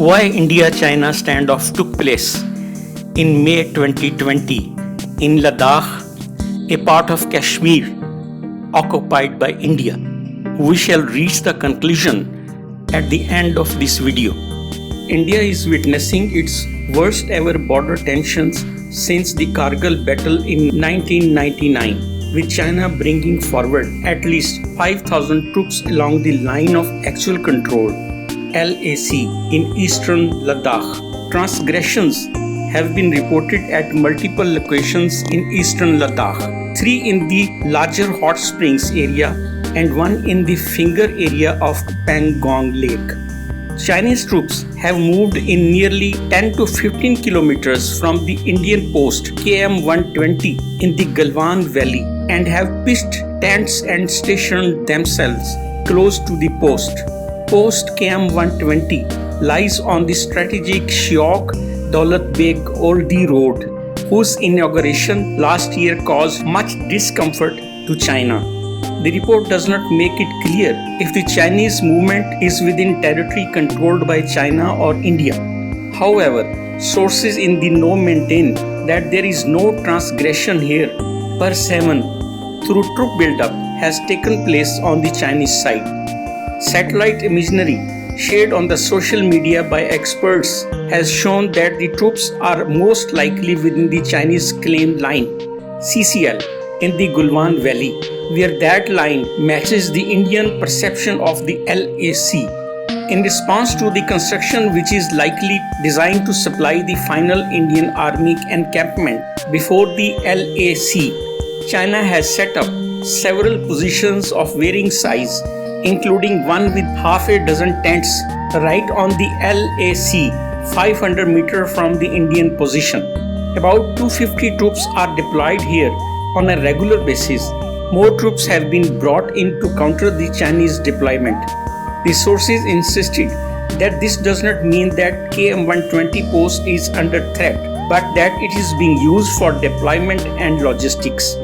Why India-China standoff took place in May 2020 in Ladakh, a part of Kashmir occupied by India. We shall reach the conclusion at the end of this video. India is witnessing its worst ever border tensions since the Kargil battle in 1999, with China bringing forward at least 5,000 troops along the line of actual control LAC in eastern Ladakh. Transgressions have been reported at multiple locations in eastern Ladakh, 3 in the larger hot springs area and 1 in the finger area of Pangong Lake. Chinese troops have moved in nearly 10 to 15 kilometers from the Indian post KM-120 in the Galwan Valley and have pitched tents and stationed themselves close to the post. Post KM-120 lies on the strategic Shiok Daulat Beg Oldi Road, whose inauguration last year caused much discomfort to China. The report does not make it clear if the Chinese movement is within territory controlled by China or India. However, sources in the know maintain that there is no transgression here per 7 through troop buildup has taken place on the Chinese side. Satellite imagery shared on the social media by experts has shown that the troops are most likely within the Chinese claim line CCL in the Galwan Valley, where that line matches the Indian perception of the LAC. In response to the construction, which is likely designed to supply the final Indian Army encampment before the LAC, China has set up several positions of varying size, including one with half a dozen tents right on the LAC 500 meters from the Indian position. About 250 troops are deployed here on a regular basis. More troops have been brought in to counter the Chinese deployment. The sources insisted that this does not mean that KM-120 post is under threat, but that it is being used for deployment and logistics.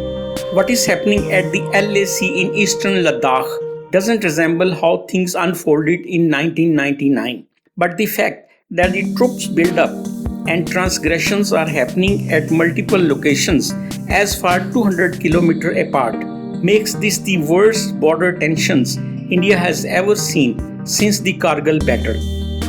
What is happening at the LAC in eastern Ladakh doesn't resemble how things unfolded in 1999, but the fact that the troops build up and transgressions are happening at multiple locations as far 200 kilometers apart makes this the worst border tensions India has ever seen since the Kargil battle.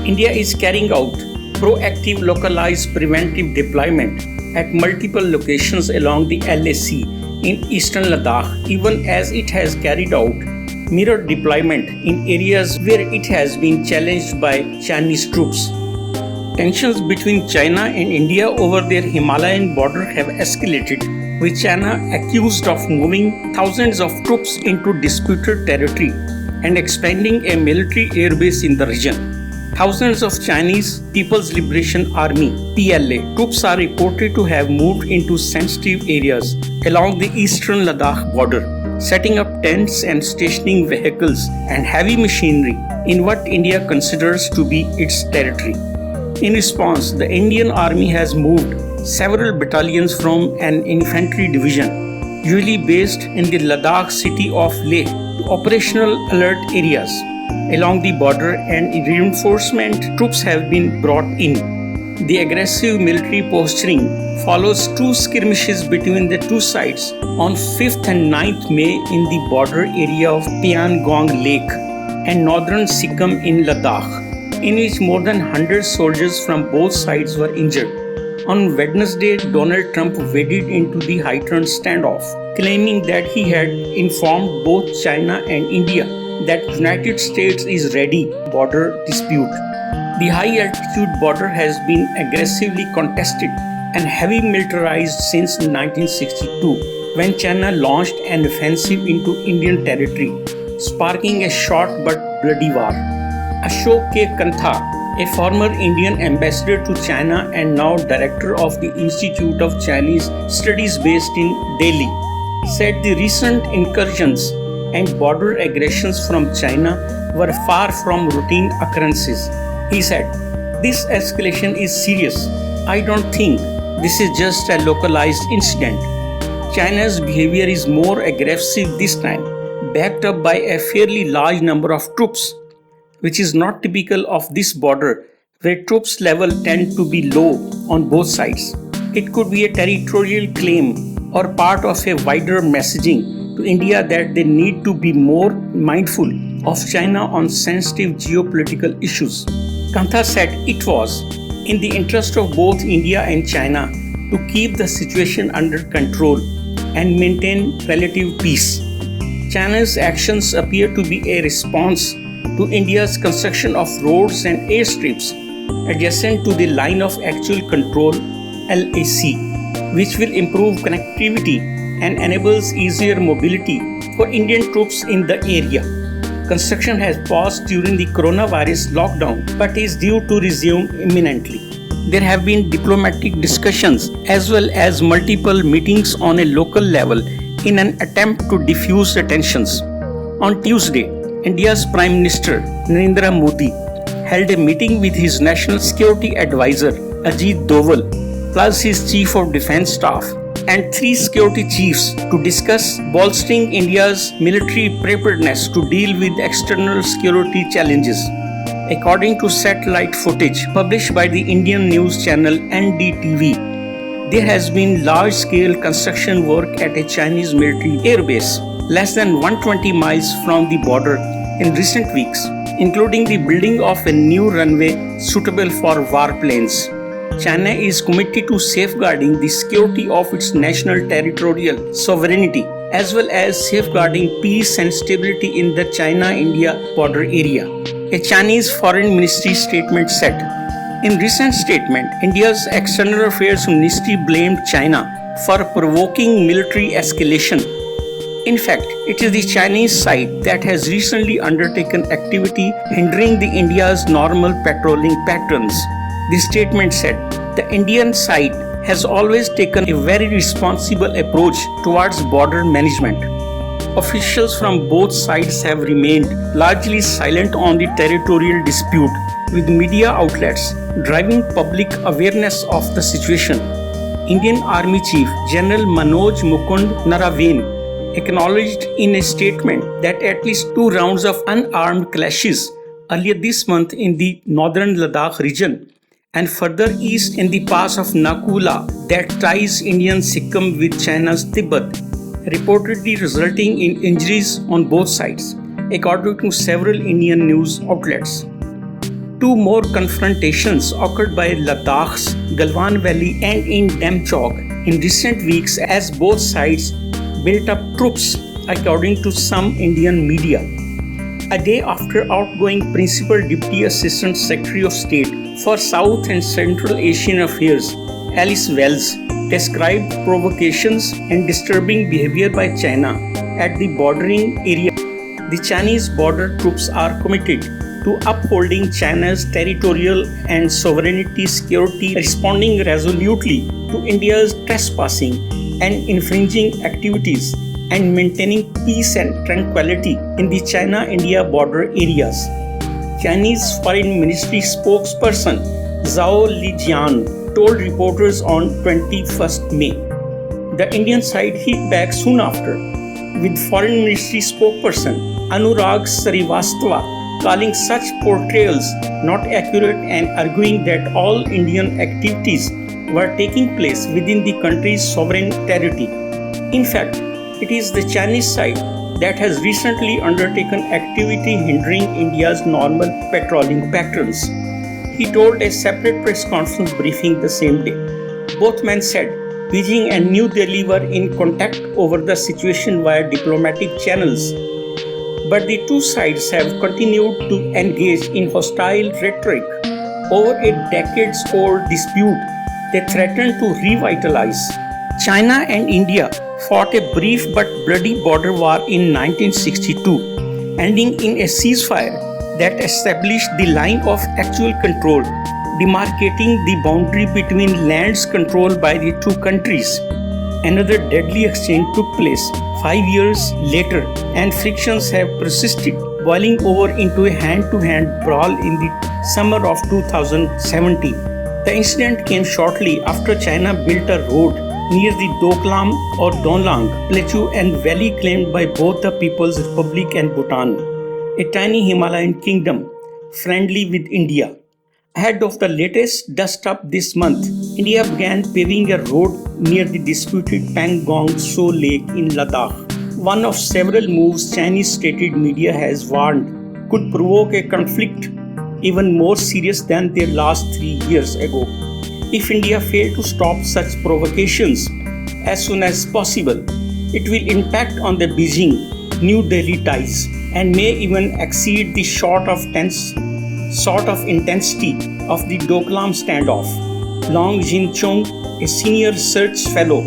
India is carrying out proactive localized preventive deployment at multiple locations along the LAC in eastern Ladakh, even as it has carried out mirror deployment in areas where it has been challenged by Chinese troops. Tensions between China and India over their Himalayan border have escalated, with China accused of moving thousands of troops into disputed territory and expanding a military airbase in the region. Thousands of Chinese People's Liberation Army (PLA) troops are reported to have moved into sensitive areas along the eastern Ladakh border, setting up tents and stationing vehicles and heavy machinery in what India considers to be its territory. In response, the Indian Army has moved several battalions from an infantry division, usually based in the Ladakh city of Leh, to operational alert areas along the border, and reinforcement troops have been brought in. The aggressive military posturing follows 2 skirmishes between the two sides on 5th and 9th May in the border area of Pangong Lake and northern Sikkim in Ladakh, in which more than 100 soldiers from both sides were injured. On Wednesday, Donald Trump waded into the heightened standoff, claiming that he had informed both China and India that United States is ready border dispute. The high-altitude border has been aggressively contested and heavy militarized since 1962, when China launched an offensive into Indian territory, sparking a short but bloody war. Ashok K. Kantha, a former Indian ambassador to China and now director of the Institute of Chinese Studies based in Delhi, said the recent incursions and border aggressions from China were far from routine occurrences. He said, "This escalation is serious. I don't think this is just a localized incident. China's behavior is more aggressive this time, backed up by a fairly large number of troops, which is not typical of this border where troops level tend to be low on both sides. It could be a territorial claim or part of a wider messaging to India that they need to be more mindful of China on sensitive geopolitical issues. Kantha said it was in the interest of both India and China to keep the situation under control and maintain relative peace. China's actions appear to be a response to India's construction of roads and airstrips adjacent to the line of actual control LAC, which will improve connectivity and enables easier mobility for Indian troops in the area. Construction has paused during the coronavirus lockdown but is due to resume imminently. There have been diplomatic discussions as well as multiple meetings on a local level in an attempt to diffuse the tensions. On Tuesday, India's Prime Minister Narendra Modi held a meeting with his National Security Advisor Ajit Doval plus his Chief of Defence Staff and 3 security chiefs to discuss bolstering India's military preparedness to deal with external security challenges. According to satellite footage published by the Indian news channel NDTV, there has been large-scale construction work at a Chinese military airbase less than 120 miles from the border in recent weeks, including the building of a new runway suitable for warplanes. China is committed to safeguarding the security of its national territorial sovereignty as well as safeguarding peace and stability in the China-India border area. A Chinese Foreign Ministry statement said. In recent statement, India's External Affairs Ministry blamed China for provoking military escalation. In fact, it is the Chinese side that has recently undertaken activity hindering the India's normal patrolling patterns. The statement said, the Indian side has always taken a very responsible approach towards border management. Officials from both sides have remained largely silent on the territorial dispute, with media outlets driving public awareness of the situation. Indian Army Chief General Manoj Mukund Narawane acknowledged in a statement that at least 2 rounds of unarmed clashes earlier this month in the northern Ladakh region and further east in the pass of Nakula that ties Indian Sikkim with China's Tibet, reportedly resulting in injuries on both sides, according to several Indian news outlets. 2 more confrontations occurred by Ladakh's Galwan Valley and in Demchok in recent weeks as both sides built up troops, according to some Indian media. A day after outgoing Principal Deputy Assistant Secretary of State for South and Central Asian Affairs, Alice Wells, described provocations and disturbing behavior by China at the bordering area. The Chinese border troops are committed to upholding China's territorial and sovereignty security, responding resolutely to India's trespassing and infringing activities, and maintaining peace and tranquility in the China-India border areas. Chinese Foreign Ministry spokesperson Zhao Lijian told reporters on 21st May. The Indian side hit back soon after, with Foreign Ministry spokesperson Anurag Srivastava calling such portrayals not accurate and arguing that all Indian activities were taking place within the country's sovereign territory. In fact, it is the Chinese side that has recently undertaken activity hindering India's normal patrolling patterns. He told a separate press conference briefing the same day. Both men said Beijing and New Delhi were in contact over the situation via diplomatic channels. But the 2 sides have continued to engage in hostile rhetoric over a decades-old dispute they threaten to revitalize. China and India fought a brief but bloody border war in 1962, ending in a ceasefire that established the line of actual control, demarcating the boundary between lands controlled by the 2 countries. Another deadly exchange took place 5 years later, and frictions have persisted, boiling over into a hand-to-hand brawl in the summer of 2017. The incident came shortly after China built a road near the Doklam or Donlang plateau and valley claimed by both the People's Republic and Bhutan, a tiny Himalayan kingdom friendly with India. Ahead of the latest dust-up this month, India began paving a road near the disputed Pangong Tso Lake in Ladakh. One of several moves Chinese stated media has warned could provoke a conflict even more serious than their last 3 years ago. If India failed to stop such provocations as soon as possible, it will impact on the Beijing-New Delhi ties and may even exceed the sort of intensity of the Doklam standoff. Long Jinchong, a senior research fellow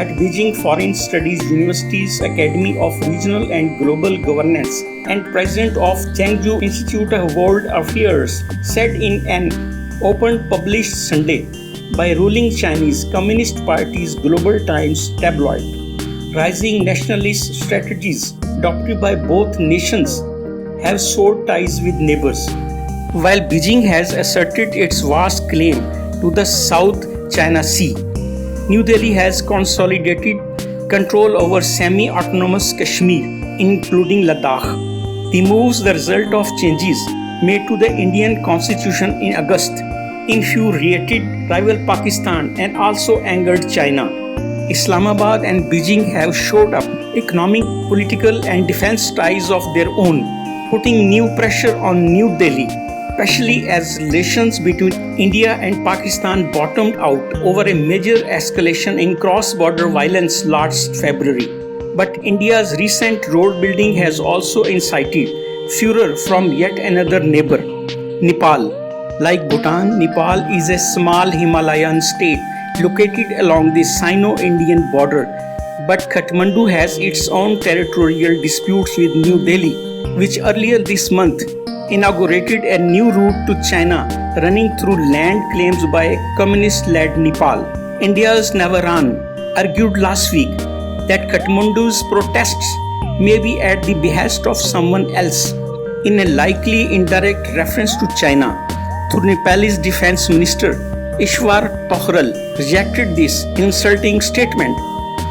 at Beijing Foreign Studies University's Academy of Regional and Global Governance and president of Chengdu Institute of World Affairs, said in an open published Sunday by ruling Chinese Communist Party's Global Times tabloid, rising nationalist strategies adopted by both nations have soured ties with neighbors. While Beijing has asserted its vast claim to the South China Sea, New Delhi has consolidated control over semi-autonomous Kashmir, including Ladakh. The moves the result of changes made to the Indian constitution in August infuriated rival Pakistan and also angered China. Islamabad and Beijing have shored up economic, political and defense ties of their own, putting new pressure on New Delhi, especially as relations between India and Pakistan bottomed out over a major escalation in cross-border violence last February. But India's recent road building has also incited furor from yet another neighbor, Nepal. Like Bhutan, Nepal is a small Himalayan state located along the Sino-Indian border, but Kathmandu has its own territorial disputes with New Delhi, which earlier this month inaugurated a new route to China running through land claims by communist-led Nepal. India's Navaran argued last week that Kathmandu's protests may be at the behest of someone else, in a likely indirect reference to China, through Nepal's defense minister Ishwar Tokral rejected this insulting statement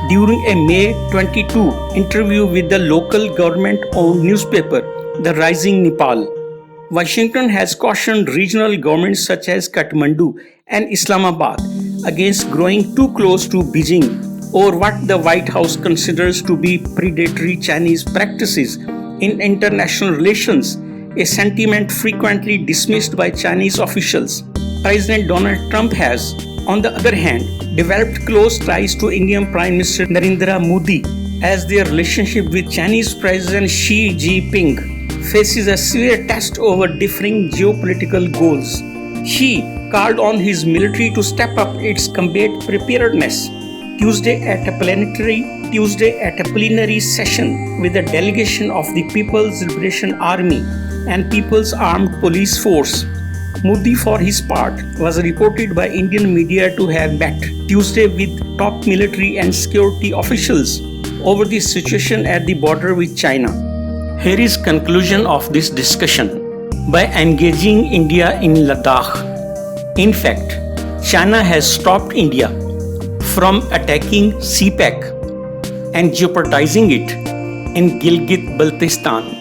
during a May 22 interview with the local government-owned newspaper, The Rising Nepal. Washington has cautioned regional governments such as Kathmandu and Islamabad against growing too close to Beijing or what the White House considers to be predatory Chinese practices in international relations, a sentiment frequently dismissed by Chinese officials. President Donald Trump has, on the other hand, developed close ties to Indian Prime Minister Narendra Modi, as their relationship with Chinese President Xi Jinping faces a severe test over differing geopolitical goals. Xi called on his military to step up its combat preparedness Tuesday at a plenary session with a delegation of the People's Liberation Army and People's Armed Police Force. Modi, for his part, was reported by Indian media to have met Tuesday with top military and security officials over the situation at the border with China. Here is conclusion of this discussion. By engaging India in Ladakh, in fact, China has stopped India from attacking CPEC and jeopardizing it in Gilgit-Baltistan.